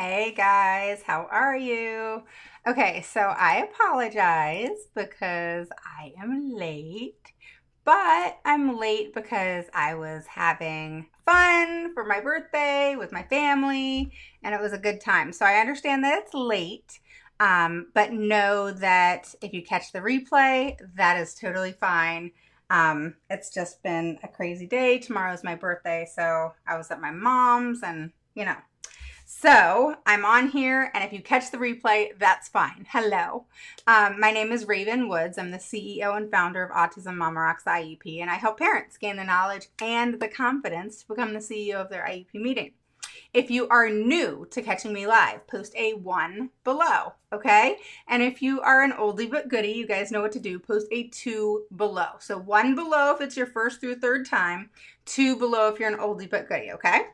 Hey guys, how are you? Okay, so I apologize because I am late, but I'm late because I was having fun for my birthday with my family and it was a good time. So I understand that it's late, but know that if you catch the replay, that is totally fine. It's just been a crazy day. Tomorrow's my birthday, so I was at my mom's and. So I'm on here, and if you catch the replay, that's fine. Hello. My name is Raven Woods. I'm the CEO and founder of Autism Mama Rocks IEP, and I help parents gain the knowledge and the confidence to become the CEO of their IEP meeting. If you are new to catching me live, post a 1 below, okay? And if you are an oldie but goodie, you guys know what to do, post a 2 below. So 1 below if it's your first through third time, 2 below if you're an oldie but goodie, okay?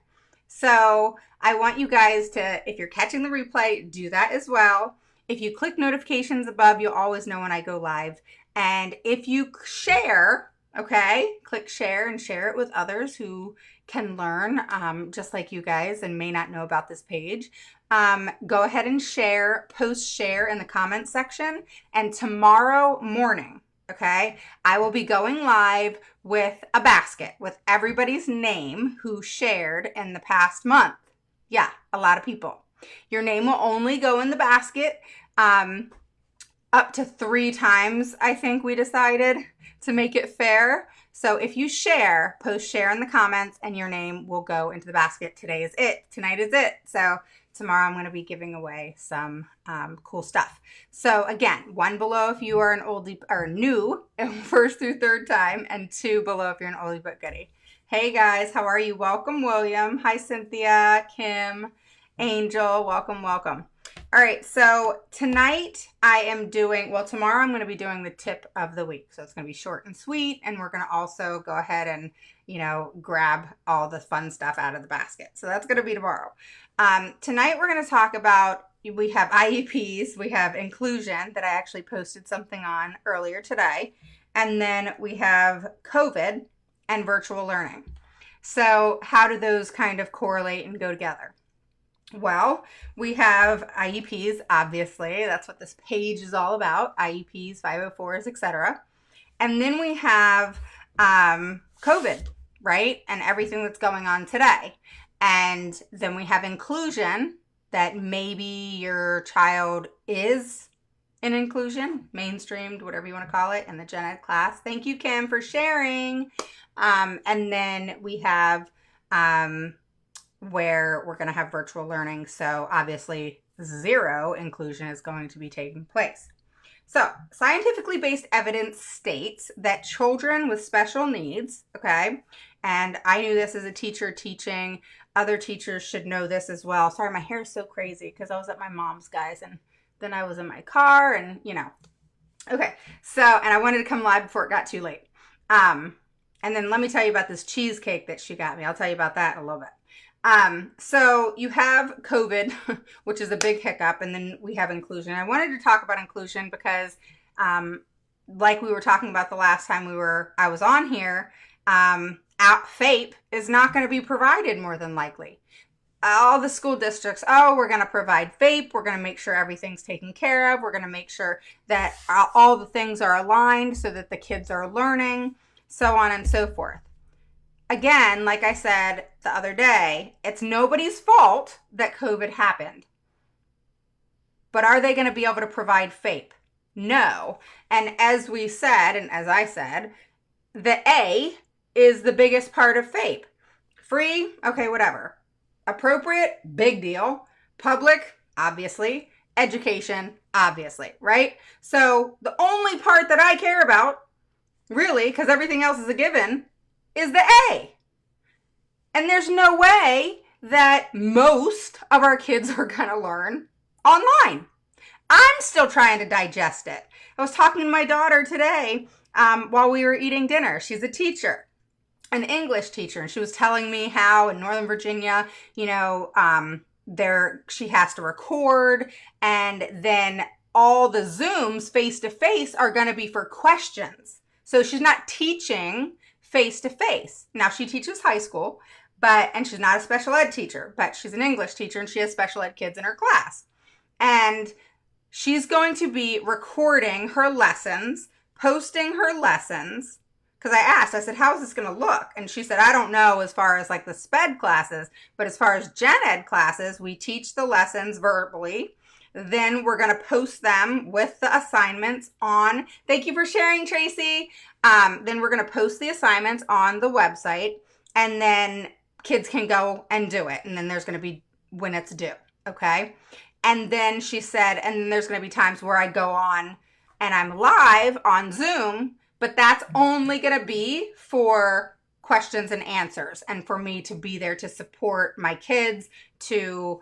So I want you guys to, if you're catching the replay, do that as well. If you click notifications above, you'll always know when I go live. And if you share, okay, click share and share it with others who can learn just like you guys and may not know about this page. Go ahead and share, post share in the comments section. And tomorrow morning, okay, I will be going live with a basket with everybody's name who shared in the past month. Yeah, a lot of people. Your name will only go in the basket up to 3 times, I think we decided, to make it fair. So if you share, post share in the comments and your name will go into the basket. Today is it. Tonight is it. So tomorrow I'm going to be giving away some cool stuff. So again, 1 below if you are an oldie or new first through third time, and 2 below if you're an oldie but goodie. Hey guys, how are you? Welcome, William. Hi, Cynthia, Kim, Angel. Welcome, welcome. All right, so tonight I am doing, well, tomorrow I'm going to be doing the tip of the week. So it's going to be short and sweet, and we're going to also go ahead and, grab all the fun stuff out of the basket. So that's going to be tomorrow. Tonight we're going to talk about, we have IEPs, we have inclusion that I actually posted something on earlier today, and then we have COVID and virtual learning. So how do those kind of correlate and go together? Well, we have IEPs, obviously. That's what this page is all about. IEPs, 504s, etc. And then we have COVID, right? And everything that's going on today. And then we have inclusion, that maybe your child is in inclusion, mainstreamed, whatever you want to call it, in the gen ed class. Thank you, Kim, for sharing. And then we have where we're going to have virtual learning. So obviously 0 inclusion is going to be taking place. So scientifically based evidence states that children with special needs, okay, and I knew this as a teacher teaching, other teachers should know this as well. Sorry, my hair is so crazy because I was at my mom's, guys, and then I was in my car and, Okay, so, and I wanted to come live before it got too late. And then let me tell you about this cheesecake that she got me. I'll tell you about that in a little bit. So you have COVID, which is a big hiccup, and then we have inclusion. I wanted to talk about inclusion because, like we were talking about the last time I was on here, FAPE is not going to be provided more than likely. All the school districts, we're going to provide FAPE. We're going to make sure everything's taken care of. We're going to make sure that all the things are aligned so that the kids are learning, so on and so forth. Again, like I said the other day, it's nobody's fault that COVID happened. But are they going to be able to provide FAPE? No. And as we said, and as I said, the A is the biggest part of FAPE. Free, okay, whatever. Appropriate, big deal. Public, obviously. Education, obviously, right? So the only part that I care about, really, because everything else is a given, is the A. And there's no way that most of our kids are going to learn online. I'm still trying to digest it. I was talking to my daughter today while we were eating dinner. She's a teacher, an English teacher, and she was telling me how in Northern Virginia, she has to record, and then all the Zooms face-to-face are going to be for questions. So she's not teaching face-to-face. Now, she teaches high school, and she's not a special ed teacher, but she's an English teacher and she has special ed kids in her class. And she's going to be recording her lessons, posting her lessons. Because I said, how's this going to look? And she said, I don't know as far as like the SPED classes, but as far as gen ed classes, we teach the lessons verbally. Then we're going to post them with the assignments on, thank you for sharing, Tracy. Then we're going to post the assignments on the website, and then kids can go and do it. And then there's going to be when it's due. Okay. And then she said, and then there's going to be times where I go on and I'm live on Zoom, but that's only going to be for questions and answers and for me to be there to support my kids to,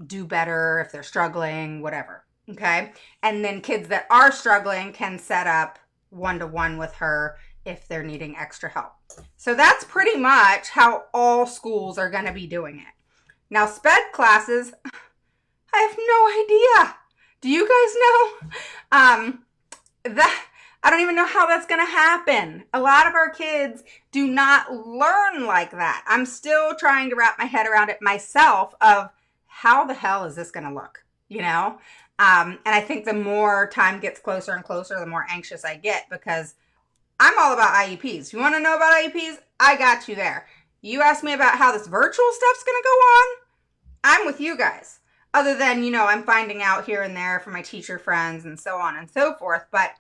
do better if they're struggling, whatever. Okay. And then kids that are struggling can set up one-to-one with her if they're needing extra help. So that's pretty much how all schools are going to be doing it. Now, SPED classes, I have no idea. Do you guys know? I don't even know how that's going to happen. A lot of our kids do not learn like that. I'm still trying to wrap my head around it myself of how the hell is this going to look, And I think the more time gets closer and closer, the more anxious I get because I'm all about IEPs. You want to know about IEPs? I got you there. You asked me about how this virtual stuff's going to go on? I'm with you guys. Other than, I'm finding out here and there from my teacher friends and so on and so forth. But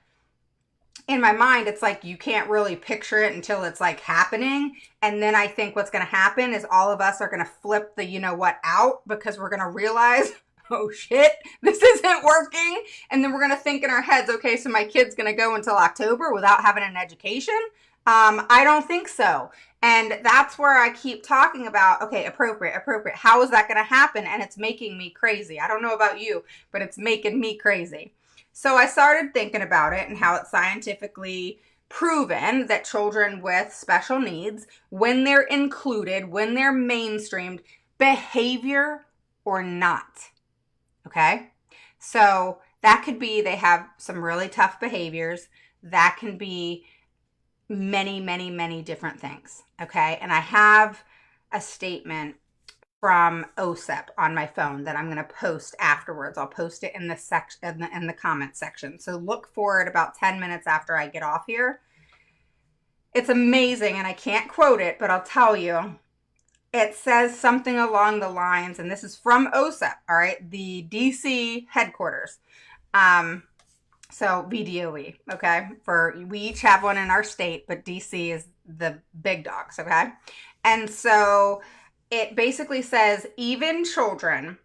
in my mind, it's like you can't really picture it until it's like happening. And then I think what's going to happen is all of us are going to flip the what out because we're going to realize, oh shit, this isn't working. And then we're going to think in our heads, okay, so my kid's going to go until October without having an education. I don't think so. And that's where I keep talking about, okay, appropriate. How is that going to happen? And it's making me crazy. I don't know about you, but it's making me crazy. So I started thinking about it and how it's scientifically proven that children with special needs, when they're included, when they're mainstreamed, behavior or not. Okay? So that could be they have some really tough behaviors. That can be many, many, many different things. Okay? And I have a statement from OSEP on my phone that I'm going to post afterwards. I'll post it in the comment section. So look for it about 10 minutes after I get off here. It's amazing, and I can't quote it, but I'll tell you. It says something along the lines, and this is from OSEP, all right, the DC headquarters. So VDOE, okay? We each have one in our state, but DC is the big dogs, okay? And so it basically says even children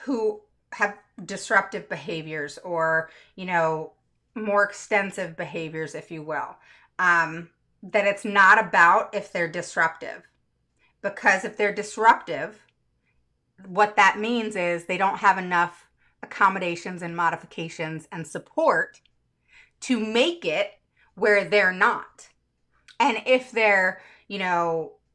who have disruptive behaviors or, more extensive behaviors, if you will, that it's not about if they're disruptive. Because if they're disruptive, what that means is they don't have enough accommodations and modifications and support to make it where they're not. And if they're,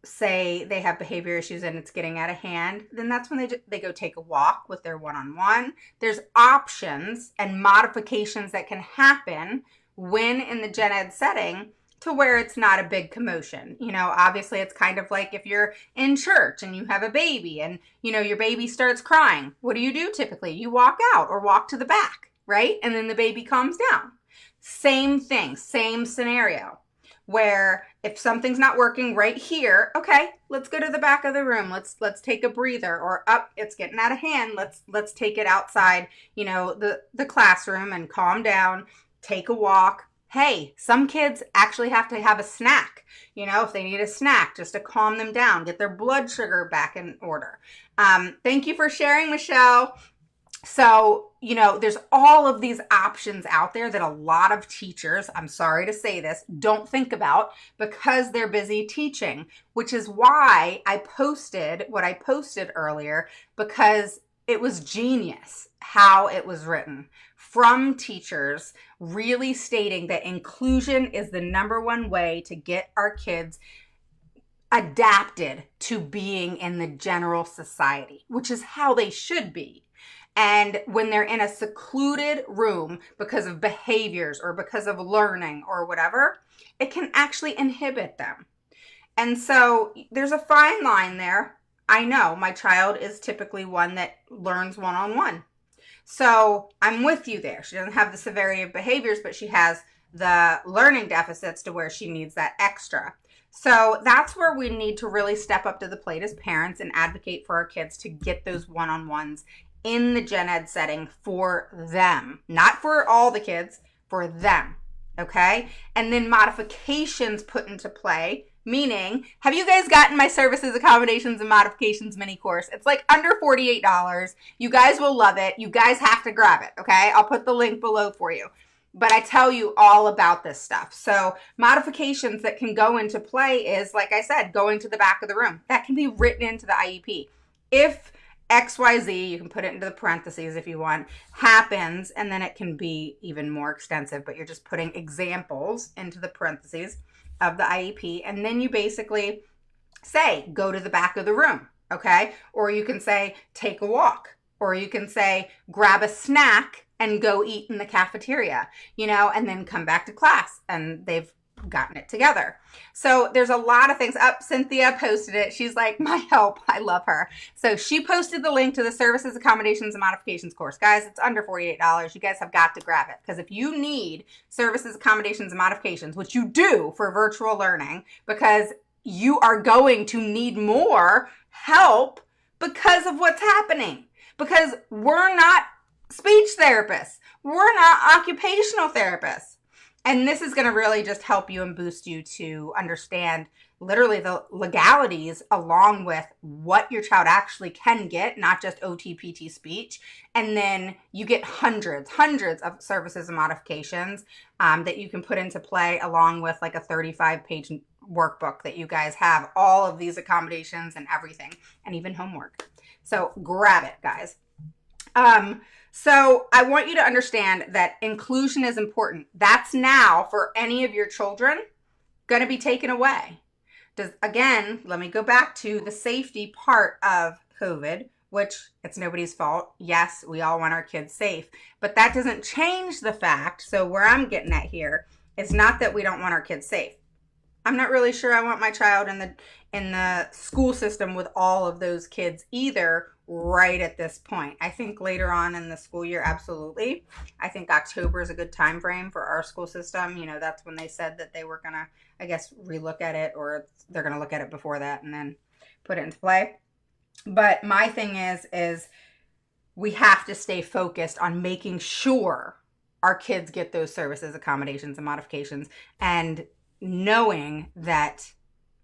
say they have behavior issues and it's getting out of hand, then that's when they go take a walk with their one-on-one. There's options and modifications that can happen when in the gen ed setting to where it's not a big commotion. Obviously it's kind of like if you're in church and you have a baby and, your baby starts crying. What do you do typically? You walk out or walk to the back, right? And then the baby calms down. Same thing, same scenario. Where if something's not working right here, okay, let's go to the back of the room. Let's take a breather, or it's getting out of hand. Let's take it outside, the classroom and calm down, take a walk. Hey, some kids actually have to have a snack, if they need a snack just to calm them down, get their blood sugar back in order. Thank you for sharing, Michelle. So, there's all of these options out there that a lot of teachers, I'm sorry to say this, don't think about because they're busy teaching, which is why I posted what I posted earlier, because it was genius how it was written from teachers really stating that inclusion is the number one way to get our kids adapted to being in the general society, which is how they should be. And when they're in a secluded room because of behaviors or because of learning or whatever, it can actually inhibit them. And so there's a fine line there. I know my child is typically one that learns one on one. So I'm with you there. She doesn't have the severity of behaviors, but she has the learning deficits to where she needs that extra. So that's where we need to really step up to the plate as parents and advocate for our kids to get those one-on-ones in the gen ed setting for them, not for all the kids, for them. Okay. And then modifications put into play. Meaning, have you guys gotten my services, accommodations, and modifications mini course? It's like under $48. You guys will love it. You guys have to grab it, okay? I'll put the link below for you. But I tell you all about this stuff. So modifications that can go into play is, like I said, going to the back of the room. That can be written into the IEP. If XYZ, you can put it into the parentheses if you want, happens, and then it can be even more extensive, but you're just putting examples into the parentheses of the IEP, and then you basically say, go to the back of the room, okay? Or you can say, take a walk, or you can say, grab a snack and go eat in the cafeteria, and then come back to class, and they've gotten it together. So there's a lot of things. Cynthia posted it. She's like, my help. I love her. So she posted the link to the services, accommodations, and modifications course. Guys, it's under $48. You guys have got to grab it, because if you need services, accommodations, and modifications, which you do for virtual learning, because you are going to need more help because of what's happening, because we're not speech therapists. We're not occupational therapists. And this is going to really just help you and boost you to understand literally the legalities along with what your child actually can get, not just OTPT speech. And then you get hundreds of services and modifications that you can put into play along with like a 35-page workbook that you guys have all of these accommodations and everything, and even homework. So grab it, guys. So I want you to understand that inclusion is important. That's now for any of your children going to be taken away. Again, let me go back to the safety part of COVID, which it's nobody's fault. Yes, we all want our kids safe, but that doesn't change the fact. So where I'm getting at here is not that we don't want our kids safe. I'm not really sure I want my child in the school system with all of those kids either right at this point. I think later on in the school year, absolutely. I think October is a good time frame for our school system. That's when they said that they were going to, I guess, relook at it, or they're going to look at it before that and then put it into play. But my thing is we have to stay focused on making sure our kids get those services, accommodations, and modifications, and knowing that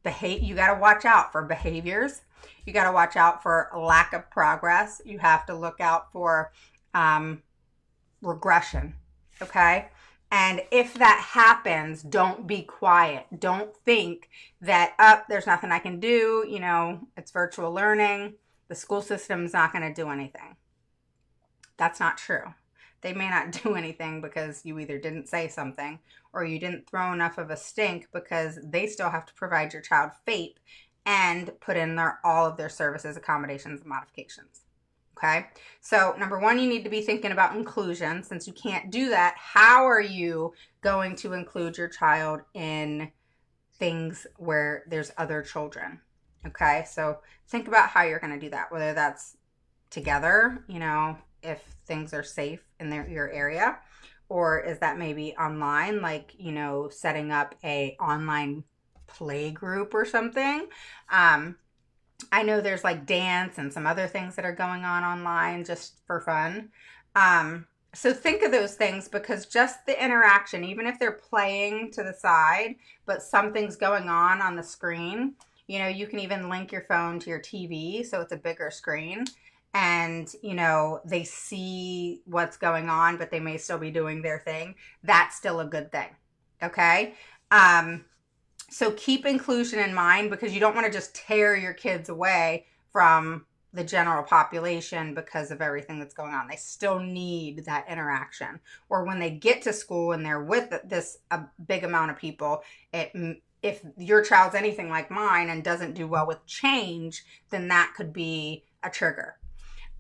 you got to watch out for behaviors. You got to watch out for lack of progress. You have to look out for regression, okay? And if that happens, don't be quiet. Don't think that, there's nothing I can do. It's virtual learning. The school system's not going to do anything. That's not true. They may not do anything because you either didn't say something or you didn't throw enough of a stink, because they still have to provide your child FAPE and put in all of their services, accommodations, and modifications. Okay? So number one, you need to be thinking about inclusion. Since you can't do that, how are you going to include your child in things where there's other children? Okay? So think about how you're going to do that, whether that's together, if things are safe in your area, or is that maybe online, like, setting up a online play group or something. I know there's like dance and some other things that are going on online just for fun. So think of those things, because just the interaction, even if they're playing to the side, but something's going on the screen, you can even link your phone to your TV so it's a bigger screen. And, they see what's going on, but they may still be doing their thing. That's still a good thing. Okay. So keep inclusion in mind, because you don't want to just tear your kids away from the general population because of everything that's going on. They still need that interaction. Or when they get to school and they're with a big amount of people, if your child's anything like mine and doesn't do well with change, then that could be a trigger.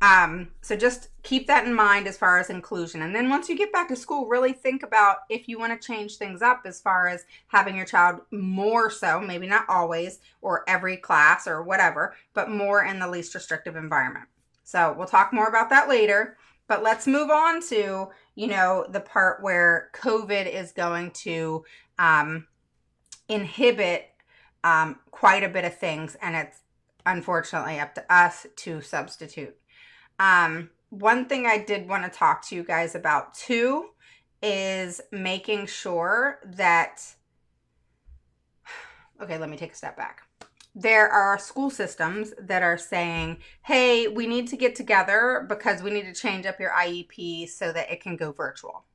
So just keep that in mind as far as inclusion. And then once you get back to school, really think about if you want to change things up as far as having your child more so, maybe not always or every class or whatever, but more in the least restrictive environment. So we'll talk more about that later. But let's move on to, the part where COVID is going to inhibit quite a bit of things, and it's unfortunately up to us to substitute. One thing I did want to talk to you guys about too is making sure that, okay, let me take a step back. There are school systems that are saying, hey, we need to get together because we need to change up your IEP so that it can go virtual.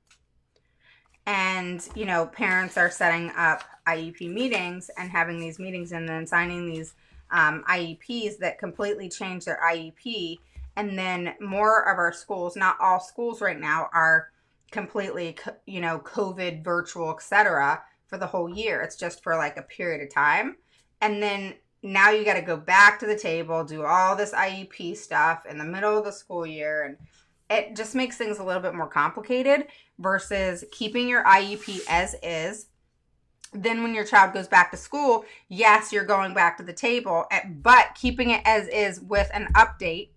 And, parents are setting up IEP meetings and having these meetings and then signing these IEPs that completely change their IEP. And then more of our schools, not all schools right now, are completely, COVID, virtual, etc. for the whole year. It's just for like a period of time. And then now you got to go back to the table, do all this IEP stuff in the middle of the school year. And it just makes things a little bit more complicated versus keeping your IEP as is. Then when your child goes back to school, yes, you're going back to the table, but keeping it as is with an update,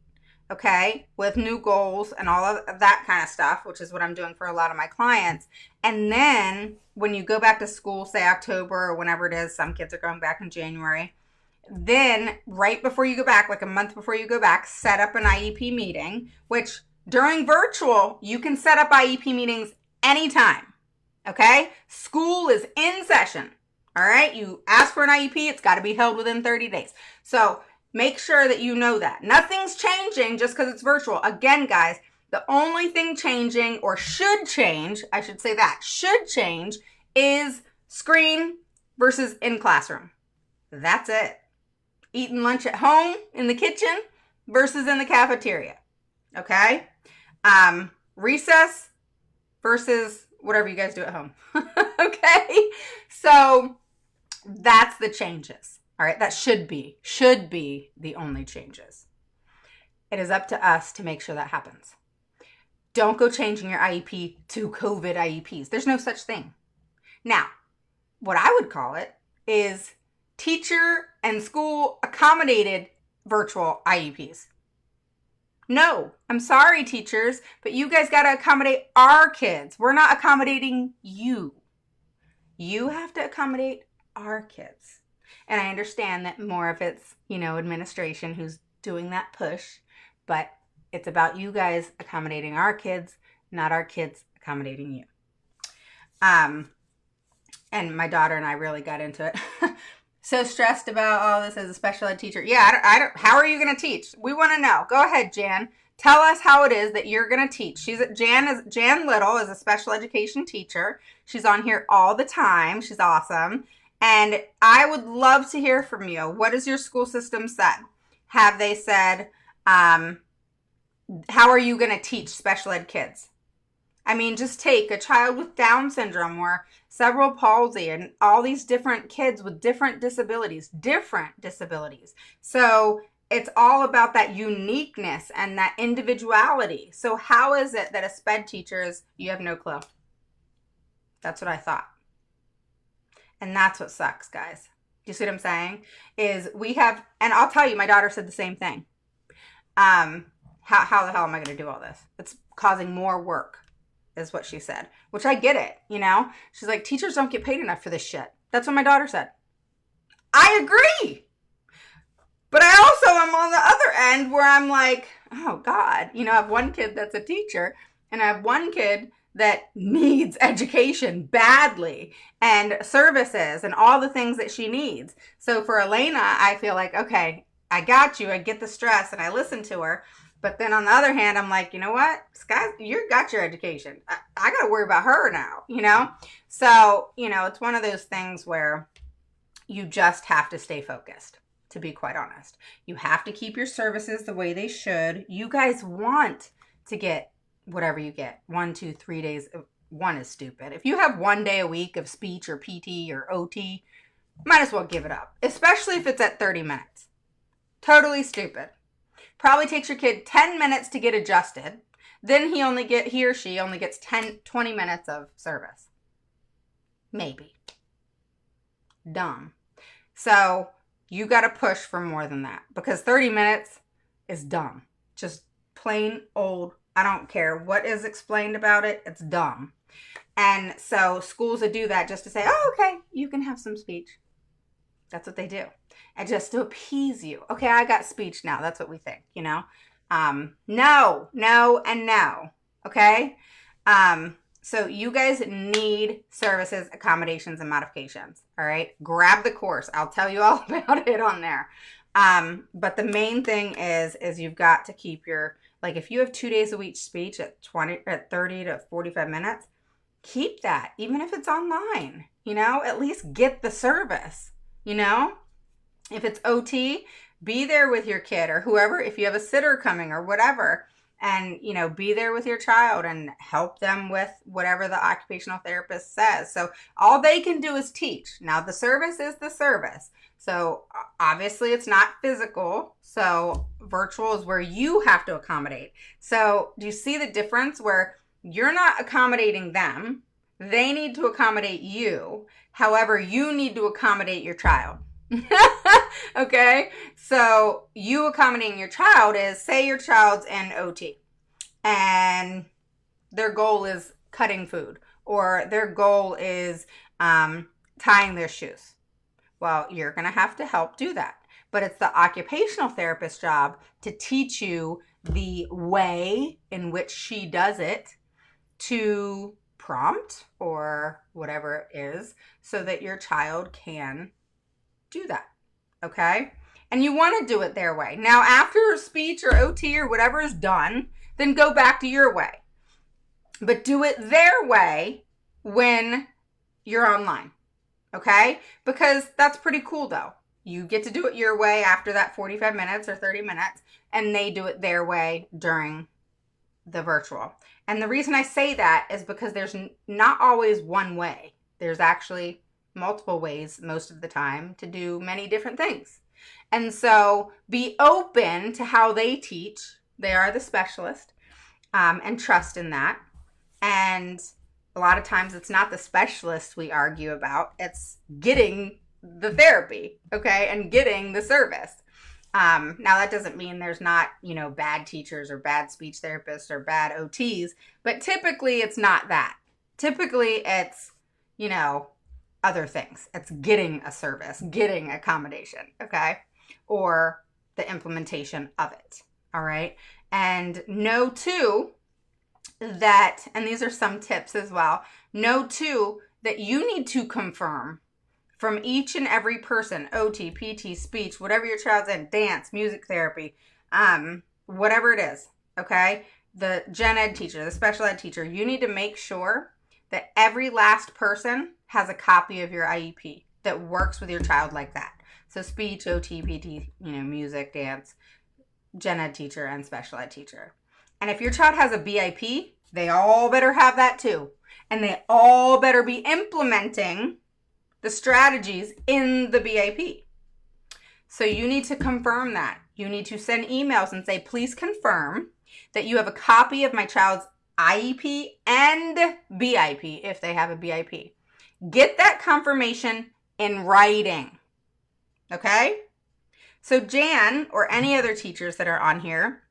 okay, with new goals and all of that kind of stuff, which is what I'm doing for a lot of my clients. And then when you go back to school, say October or whenever it is, some kids are going back in January. Then right before you go back, like a month before you go back, set up an IEP meeting, which during virtual, you can set up IEP meetings anytime, okay? School is in session, all right? You ask for an IEP, it's got to be held within 30 days. So make sure that you know that. Nothing's changing just because it's virtual. Again, guys, the only thing changing, or should change, I should say that, should change, is screen versus in classroom. That's it. Eating lunch at home in the kitchen versus in the cafeteria, okay? Recess versus whatever you guys do at home. Okay? So that's the changes. All right? That should be the only changes. It is up to us to make sure that happens. Don't go changing your IEP to COVID IEPs. There's no such thing. Now, what I would call it is teacher and school accommodated virtual IEPs. No, I'm sorry, teachers, but you guys got to accommodate our kids. We're not accommodating you. You have to accommodate our kids. And I understand that more of it's, administration who's doing that push, but it's about you guys accommodating our kids, not our kids accommodating you. And my daughter and I really got into it. So stressed about all this as a special ed teacher. Yeah, I don't. How are you going to teach? We want to know. Go ahead, Jan. Tell us how it is that you're going to teach. Jan Little is a special education teacher. She's on here all the time. She's awesome. And I would love to hear from you. What has your school system said? Have they said, how are you going to teach special ed kids? I mean, just take a child with Down syndrome or cerebral palsy and all these different kids with different disabilities. So it's all about that uniqueness and that individuality. So how is it that a SPED teacher is, you have no clue? That's what I thought. And that's what sucks, guys. Do you see what I'm saying? Is we have, and I'll tell you, my daughter said the same thing. How the hell am I going to do all this? It's causing more work, is what she said, which I get it, She's like, teachers don't get paid enough for this shit. That's what my daughter said. I agree. But I also am on the other end where I'm like, oh God, I have one kid that's a teacher and I have one kid that needs education badly and services and all the things that she needs. So for Elena, I feel like, okay, I got you. I get the stress and I listen to her. But then on the other hand, I'm like, you know what? Sky, you got your education. I got to worry about her now, So, it's one of those things where you just have to stay focused, to be quite honest. You have to keep your services the way they should. You guys want to get whatever you get. 1, 2, 3 days. One is stupid. If you have 1 day a week of speech or PT or OT, might as well give it up, especially if it's at 30 minutes. Totally stupid. Probably takes your kid 10 minutes to get adjusted. Then he or she only gets 20 minutes of service. Maybe. Dumb. So you got to push for more than that, because 30 minutes is dumb. Just plain old, I don't care what is explained about it, it's dumb. And so schools that do that just to say, oh, okay, you can have some speech. That's what they do. And just to appease you. Okay, I got speech now. That's what we think, you know? No, and no. Okay? So you guys need services, accommodations, and modifications. All right? Grab the course. I'll tell you all about it on there. But the main thing is you've got to keep your, like, if you have 2 days a week speech at 30 to 45 minutes, keep that, even if it's online, you know, at least get the service, you know. If it's OT, be there with your kid or whoever, if you have a sitter coming or whatever, and, you know, be there with your child and help them with whatever the occupational therapist says. So all they can do is teach. Now, the service is the service. So obviously it's not physical. So virtual is where you have to accommodate. So do you see the difference where you're not accommodating them? They need to accommodate you. However, you need to accommodate your child. Okay, so you accommodating your child is, say your child's in OT and their goal is cutting food, or their goal is tying their shoes. Well, you're going to have to help do that. But it's the occupational therapist's job to teach you the way in which she does it, to prompt or whatever it is, so that your child can do that. Okay? And you want to do it their way. Now, after speech or OT or whatever is done, then go back to your way. But do it their way when you're online. Okay? Because that's pretty cool, though. You get to do it your way after that 45 minutes or 30 minutes, and they do it their way during the virtual. And the reason I say that is because there's not always one way. There's actually multiple ways most of the time to do many different things. And so be open to how they teach. They are the specialist, and trust in that. And a lot of times it's not the specialist we argue about. It's getting the therapy, okay, and getting the service. Now that doesn't mean there's not, you know, bad teachers or bad speech therapists or bad OTs, but typically it's not that. Typically it's, you know, other things. It's getting a service, getting accommodation, okay? Or the implementation of it, all right? And know too that, and these are some tips as well, know too that you need to confirm from each and every person, OT, PT, speech, whatever your child's in, dance, music therapy, whatever it is, okay? The gen ed teacher, the special ed teacher, you need to make sure that every last person has a copy of your IEP that works with your child like that. So speech, OT, PT, you know, music, dance, gen ed teacher, and special ed teacher. And if your child has a BIP, they all better have that too. And they all better be implementing the strategies in the BIP. So you need to confirm that. You need to send emails and say, please confirm that you have a copy of my child's IEP and BIP if they have a BIP. Get that confirmation in writing. Okay? So Jan, or any other teachers that are on here,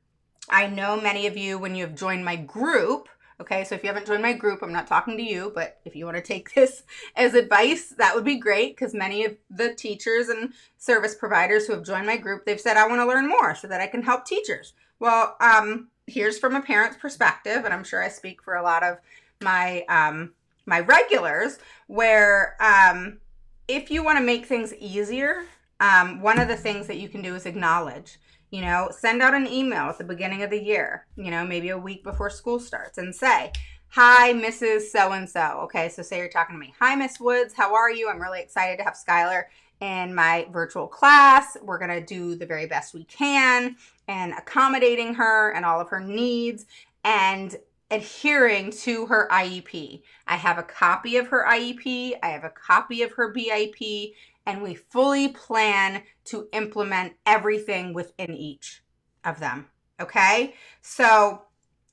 I know many of you, when you have joined my group, okay, so if you haven't joined my group, I'm not talking to you, but if you want to take this as advice, that would be great, because many of the teachers and service providers who have joined my group, they've said, I want to learn more so that I can help teachers. Well, here's from a parent's perspective, and I'm sure I speak for a lot of my my regulars, where if you want to make things easier, one of the things that you can do is acknowledge. You know, send out an email at the beginning of the year, you know, maybe a week before school starts, and say, hi, Mrs. So-and-so. Okay, so say you're talking to me. Hi, Miss Woods. How are you? I'm really excited to have Skylar in my virtual class. We're going to do the very best we can and accommodating her and all of her needs and adhering to her IEP. I have a copy of her IEP. I have a copy of her BIP. And we fully plan to implement everything within each. of them. Okay? So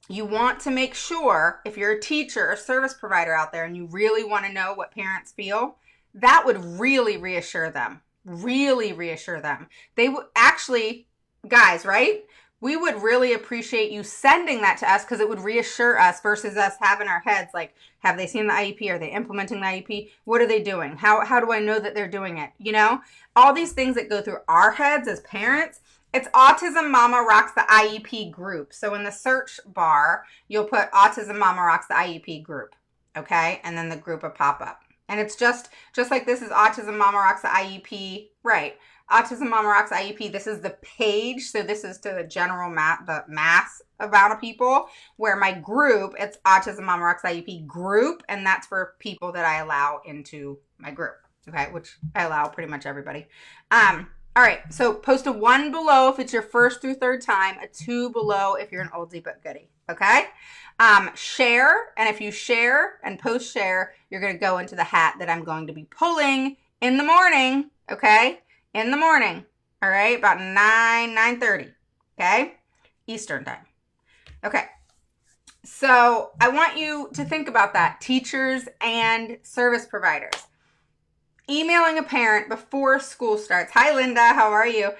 you want to make sure, if you're a teacher or service provider out there and you really want to know what parents feel, that would really reassure them. Really reassure them. They would actually, guys, right? We would really appreciate you sending that to us because it would reassure us versus us having our heads like, have they seen the IEP? Are they implementing the IEP? What are they doing? How do I know that they're doing it? You know, all these things that go through our heads as parents. It's Autism Mama Rocks the IEP group. So in the search bar, you'll put Autism Mama Rocks the IEP group. Okay? And then the group will pop up. And it's just like this is Autism Mama Rocks the IEP. Right. Autism Mama Rocks IEP. This is the page. So this is to the general the mass amount of people, where my group, it's Autism Mama Rocks IEP group. And that's for people that I allow into my group. Okay. Which I allow pretty much everybody. All right. So post a 1 below if it's your first through third time, a 2 below if you're an oldie but goodie. Okay. Share. And if you share and post share, you're going to go into the hat that I'm going to be pulling in the morning. Okay. In the morning. All right. About 9:30. Okay. Eastern time. Okay. So I want you to think about that. Teachers and service providers. Emailing a parent before school starts. Hi, Linda. How are you?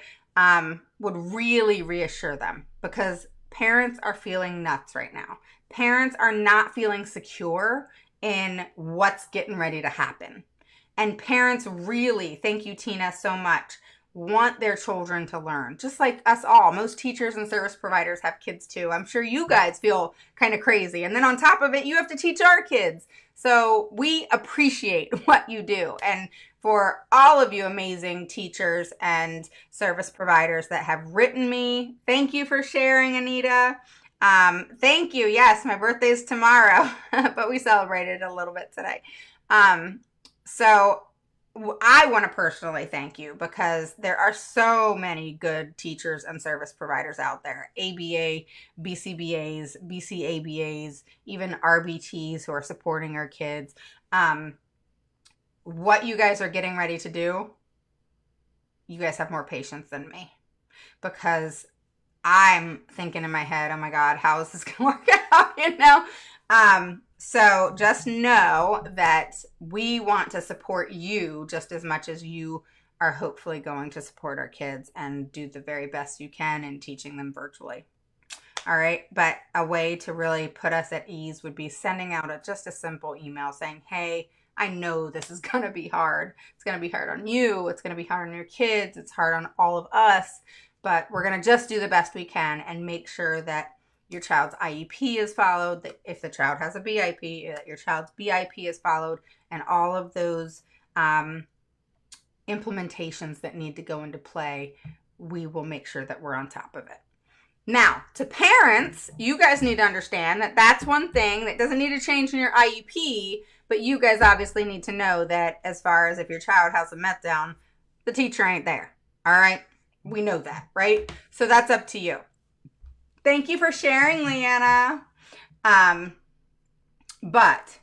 Would really reassure them because parents are feeling nuts right now. Parents are not feeling secure in what's getting ready to happen. And parents really, thank you, Tina, so much, want their children to learn. Just like us all. Most teachers and service providers have kids too. I'm sure you guys feel kind of crazy. And then on top of it, you have to teach our kids. So we appreciate what you do. And for all of you amazing teachers and service providers that have written me, thank you for sharing, Anita. Thank you. Yes, my birthday's tomorrow, but we celebrated a little bit today. So I want to personally thank you because there are so many good teachers and service providers out there. ABA, BCBAs, BCABAs, even RBTs who are supporting our kids. What you guys are getting ready to do, you guys have more patience than me because I'm thinking in my head, oh my God, how is this going to work out, you know? So just know that we want to support you just as much as you are hopefully going to support our kids and do the very best you can in teaching them virtually. All right. But a way to really put us at ease would be sending out just a simple email saying, hey, I know this is going to be hard. It's going to be hard on you. It's going to be hard on your kids. It's hard on all of us. But we're going to just do the best we can and make sure that your child's IEP is followed, that if the child has a BIP, that your child's BIP is followed, and all of those implementations that need to go into play, we will make sure that we're on top of it. Now, to parents, you guys need to understand that that's one thing that doesn't need to change in your IEP, but you guys obviously need to know that as far as if your child has a meltdown, the teacher ain't there. All right? We know that, right? So that's up to you. Thank you for sharing, Leanna. But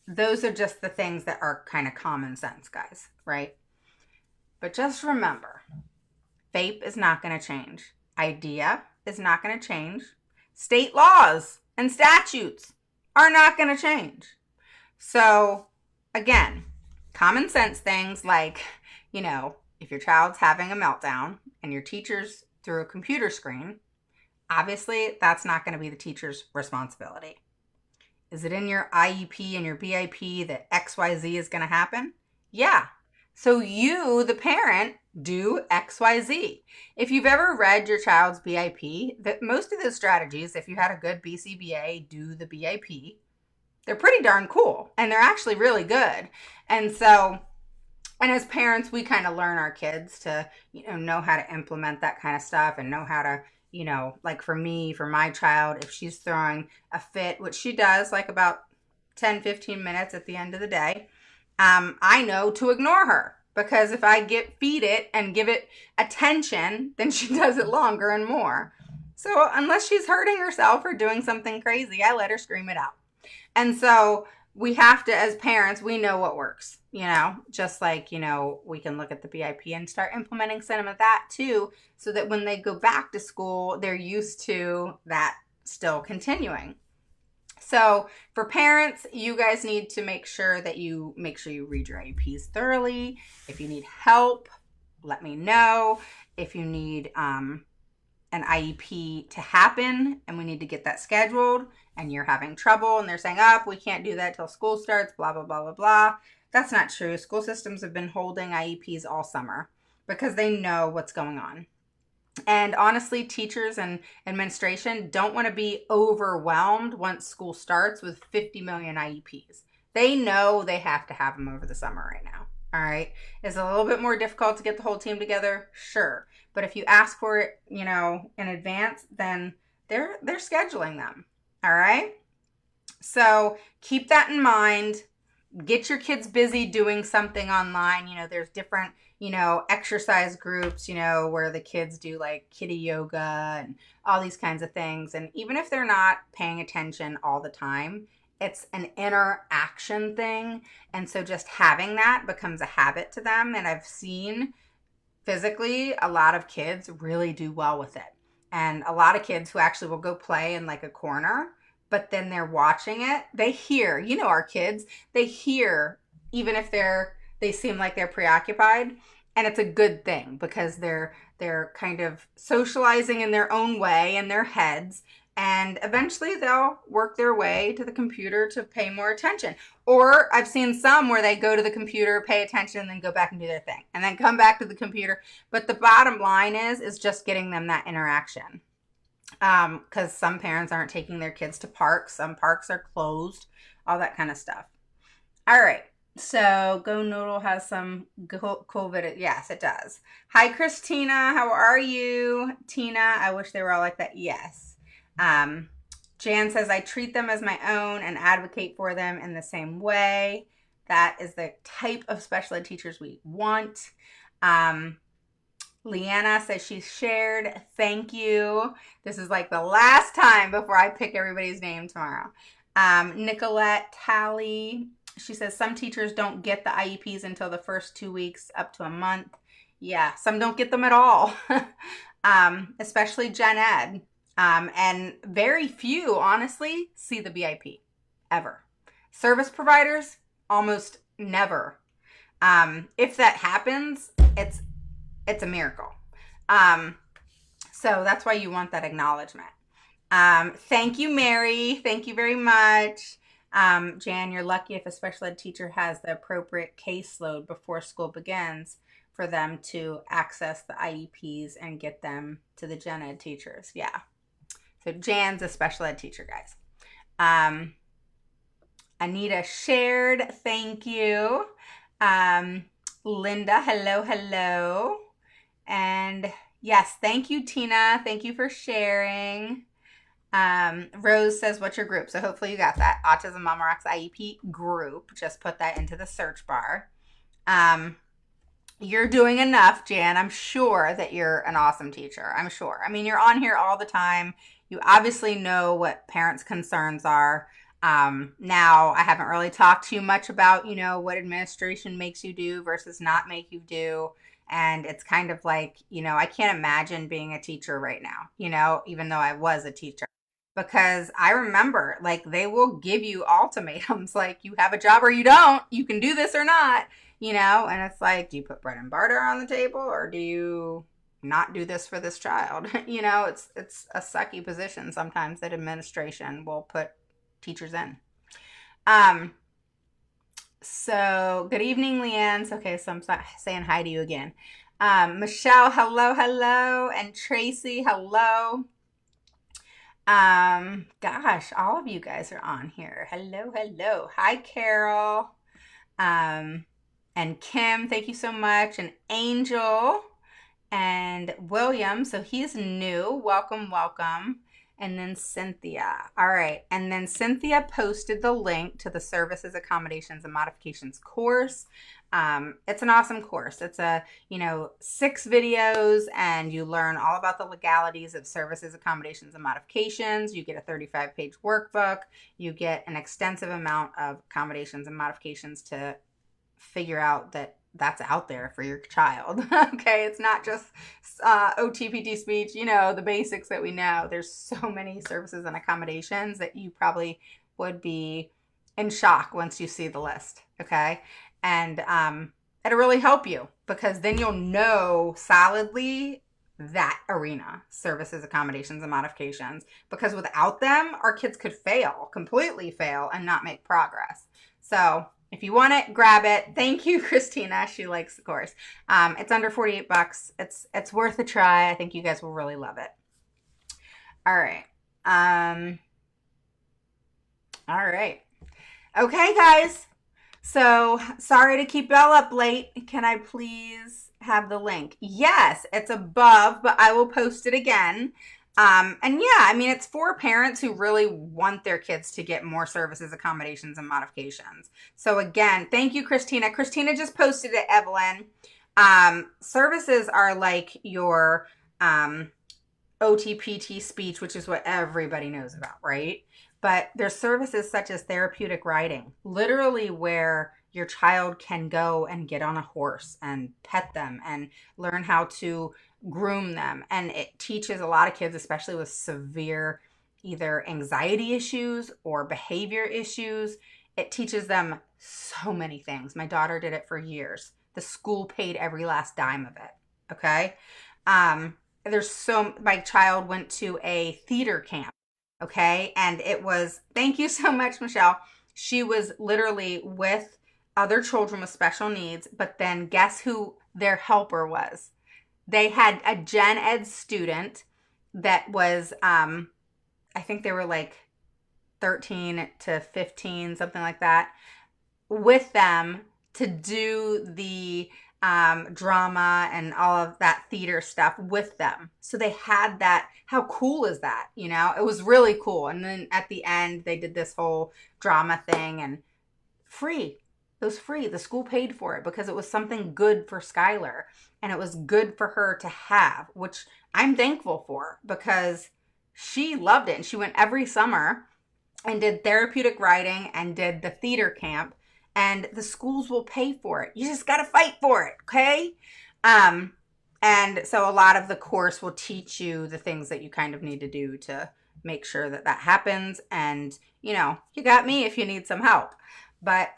those are just the things that are kind of common sense, guys, right? But just remember, FAPE is not going to change. IDEA is not going to change. State laws and statutes are not going to change. So, again, common sense things like, you know, if your child's having a meltdown and your teacher's through a computer screen, obviously that's not going to be the teacher's responsibility. Is it in your IEP and your BIP that XYZ is going to happen? Yeah. So you, the parent, do XYZ. If you've ever read your child's BIP, that most of those strategies, if you had a good BCBA, do the BIP, they're pretty darn cool and they're actually really good. And so, and as parents, we kind of learn our kids to, know how to implement that kind of stuff and know how to, like for me, for my child, if she's throwing a fit, which she does like about 10, 15 minutes at the end of the day, I know to ignore her because if I feed it and give it attention, then she does it longer and more. So unless she's hurting herself or doing something crazy, I let her scream it out. And so we have to, as parents, we know what works, just like, we can look at the BIP and start implementing some of that too, so that when they go back to school, they're used to that still continuing. So for parents, you guys need to make sure you read your IEPs thoroughly. If you need help, let me know. If you need an IEP to happen and we need to get that scheduled and you're having trouble and they're saying, we can't do that till school starts, blah, blah, blah, blah, blah. That's not true. School systems have been holding IEPs all summer because they know what's going on. And honestly, teachers and administration don't want to be overwhelmed once school starts with 50 million IEPs. They know they have to have them over the summer right now. All right. Is it a little bit more difficult to get the whole team together? Sure. But if you ask for it, in advance, then they're scheduling them. All right. So keep that in mind. Get your kids busy doing something online. There's different, exercise groups, where the kids do like kiddie yoga and all these kinds of things. And even if they're not paying attention all the time, it's an interaction thing. And so just having that becomes a habit to them. And I've seen physically a lot of kids really do well with it. And a lot of kids who actually will go play in like a corner, but then they're watching it. They hear, our kids, they hear, even if they seem like they're preoccupied. And it's a good thing because they're kind of socializing in their own way in their heads. And eventually they'll work their way to the computer to pay more attention. Or I've seen some where they go to the computer, pay attention, and then go back and do their thing. And then come back to the computer. But the bottom line is just getting them that interaction. Because some parents aren't taking their kids to parks. Some parks are closed. All that kind of stuff. All right. So Go Noodle has some COVID. Yes, it does. Hi, Christina. How are you? Tina, I wish they were all like that. Yes. Jan says, I treat them as my own and advocate for them in the same way. That is the type of special ed teachers we want. Leanna says she's shared. Thank you. This is like the last time before I pick everybody's name tomorrow. Nicolette Talley, she says some teachers don't get the IEPs until the first 2 weeks up to a month. Yeah, some don't get them at all, especially gen ed. And very few, honestly, see the BIP ever. Service providers, almost never. If that happens, it's a miracle. So that's why you want that acknowledgement. Thank you, Mary. Thank you very much. Jan, you're lucky if a special ed teacher has the appropriate caseload before school begins for them to access the IEPs and get them to the gen ed teachers. Yeah. So Jan's a special ed teacher, guys. Anita shared. Thank you. Linda, hello. And yes, thank you, Tina. Thank you for sharing. Rose says, what's your group? So hopefully you got that. Autism Mama Rocks IEP group. Just put that into the search bar. You're doing enough, Jan. I'm sure that you're an awesome teacher. I'm sure. I mean, you're on here all the time. You obviously know what parents' concerns are. Now, I haven't really talked to you much about, what administration makes you do versus not make you do. And it's kind of like, I can't imagine being a teacher right now, even though I was a teacher. Because I remember, like, they will give you ultimatums, like, you have a job or you don't. You can do this or not, and it's like, do you put bread and butter on the table or do you not do this for this child? It's a sucky position sometimes that administration will put teachers in. So good evening, Leanne. Okay, so I'm saying hi to you again. Michelle, hello. And Tracy, hello. Gosh, all of you guys are on here. Hello. Hi, Carol. And Kim, thank you so much. And Angel and William. So he's new. Welcome. And then Cynthia. All right. And then Cynthia posted the link to the Services, Accommodations, and Modifications course. It's an awesome course. It's 6 videos, and you learn all about the legalities of services, accommodations, and modifications. You get a 35-page workbook. You get an extensive amount of accommodations and modifications to figure out that that's out there for your child. Okay, it's not just OTPT speech, the basics that we know. There's so many services and accommodations that you probably would be in shock once you see the list. Okay, and it'll really help you, because then you'll know solidly that arena: services, accommodations, and modifications, because without them, our kids could completely fail, and not make progress. So if you want it, grab it. Thank you, Christina. She likes the course. It's under $48. It's worth a try. I think you guys will really love it. All right. All right. Okay, guys. So sorry to keep y'all up late. Can I please have the link? Yes, it's above, but I will post it again. And yeah, I mean, it's for parents who really want their kids to get more services, accommodations, and modifications. So again, thank you, Christina. Christina just posted it, Evelyn. Services are like your OTPT speech, which is what everybody knows about, right? But there's services such as therapeutic riding, literally where your child can go and get on a horse and pet them and learn how to groom them. And it teaches a lot of kids, especially with severe either anxiety issues or behavior issues, it teaches them so many things. My daughter did it for years. The school paid every last dime of it. Okay. My child went to a theater camp. Okay. And it was, thank you so much, Michelle. She was literally with other children with special needs, but then guess who their helper was? They had a gen ed student that was, I think they were like 13 to 15, something like that, with them to do the drama and all of that theater stuff with them. So they had that. How cool is that? It was really cool. And then at the end, they did this whole drama thing, and free. It was free. The school paid for it because it was something good for Skylar, and it was good for her to have, which I'm thankful for, because she loved it. And she went every summer and did therapeutic riding and did the theater camp, and the schools will pay for it. You just got to fight for it. Okay. And so a lot of the course will teach you the things that you kind of need to do to make sure that that happens. And, you got me if you need some help. But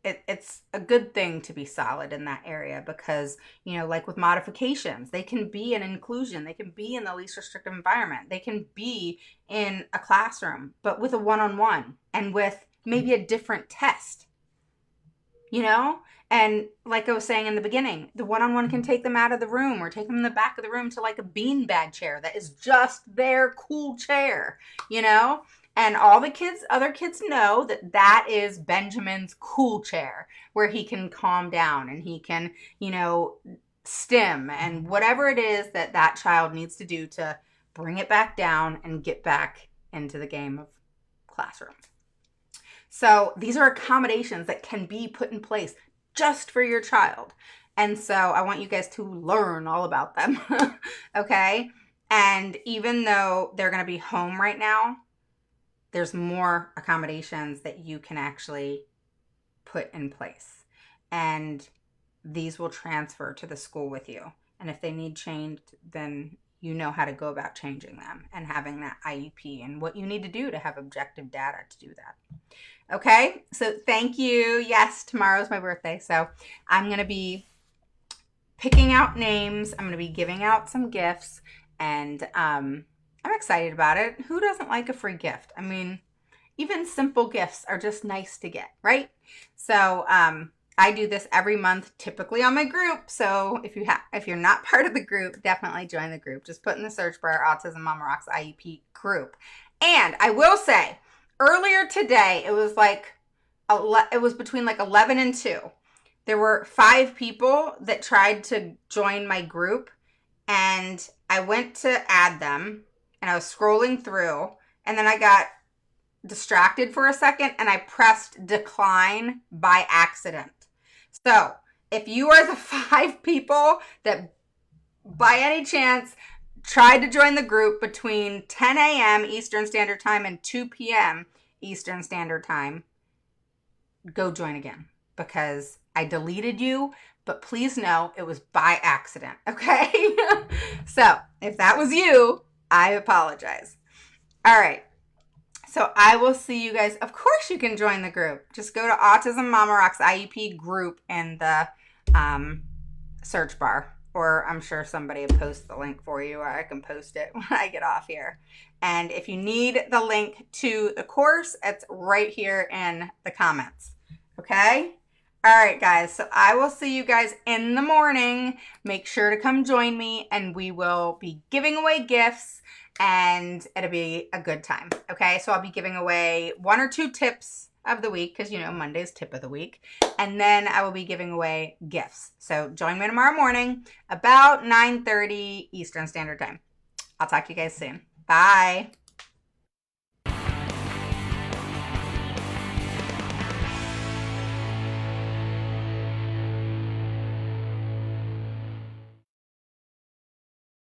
it's a good thing to be solid in that area, because, like with modifications, they can be an inclusion. They can be in the least restrictive environment. They can be in a classroom, but with a one-on-one and with maybe a different test, And like I was saying in the beginning, the one-on-one can take them out of the room or take them in the back of the room to like a beanbag chair that is just their cool chair, And all the other kids know that that is Benjamin's cool chair, where he can calm down and he can, stim and whatever it is that that child needs to do to bring it back down and get back into the game of classroom. So these are accommodations that can be put in place just for your child. And so I want you guys to learn all about them. Okay. And even though they're going to be home right now, there's more accommodations that you can actually put in place. And these will transfer to the school with you. And if they need changed, then you know how to go about changing them and having that IEP and what you need to do to have objective data to do that. Okay, so thank you. Yes, tomorrow's my birthday, so I'm going to be picking out names. I'm going to be giving out some gifts, and I'm excited about it. Who doesn't like a free gift? I mean, even simple gifts are just nice to get, right? So I do this every month, typically on my group. So if you're not part of the group, definitely join the group. Just put in the search bar Autism Mama Rocks IEP group. And I will say, earlier today, it was between like 11 and 2. There were 5 people that tried to join my group, and I went to add them, and I was scrolling through, and then I got distracted for a second and I pressed decline by accident. So if you are the 5 people that by any chance tried to join the group between 10 a.m. Eastern Standard Time and 2 p.m. Eastern Standard Time, go join again because I deleted you, but please know it was by accident, okay? So if that was you, I apologize. All right. So I will see you guys. Of course you can join the group. Just go to Autism Mama Rocks IEP group in the search bar. Or I'm sure somebody will post the link for you, or I can post it when I get off here. And if you need the link to the course, it's right here in the comments. Okay? All right, guys. So I will see you guys in the morning. Make sure to come join me, and we will be giving away gifts, and it'll be a good time. Okay? So I'll be giving away 1 or 2 tips of the week because, you know, Monday's tip of the week. And then I will be giving away gifts. So join me tomorrow morning about 9:30 Eastern Standard Time. I'll talk to you guys soon. Bye.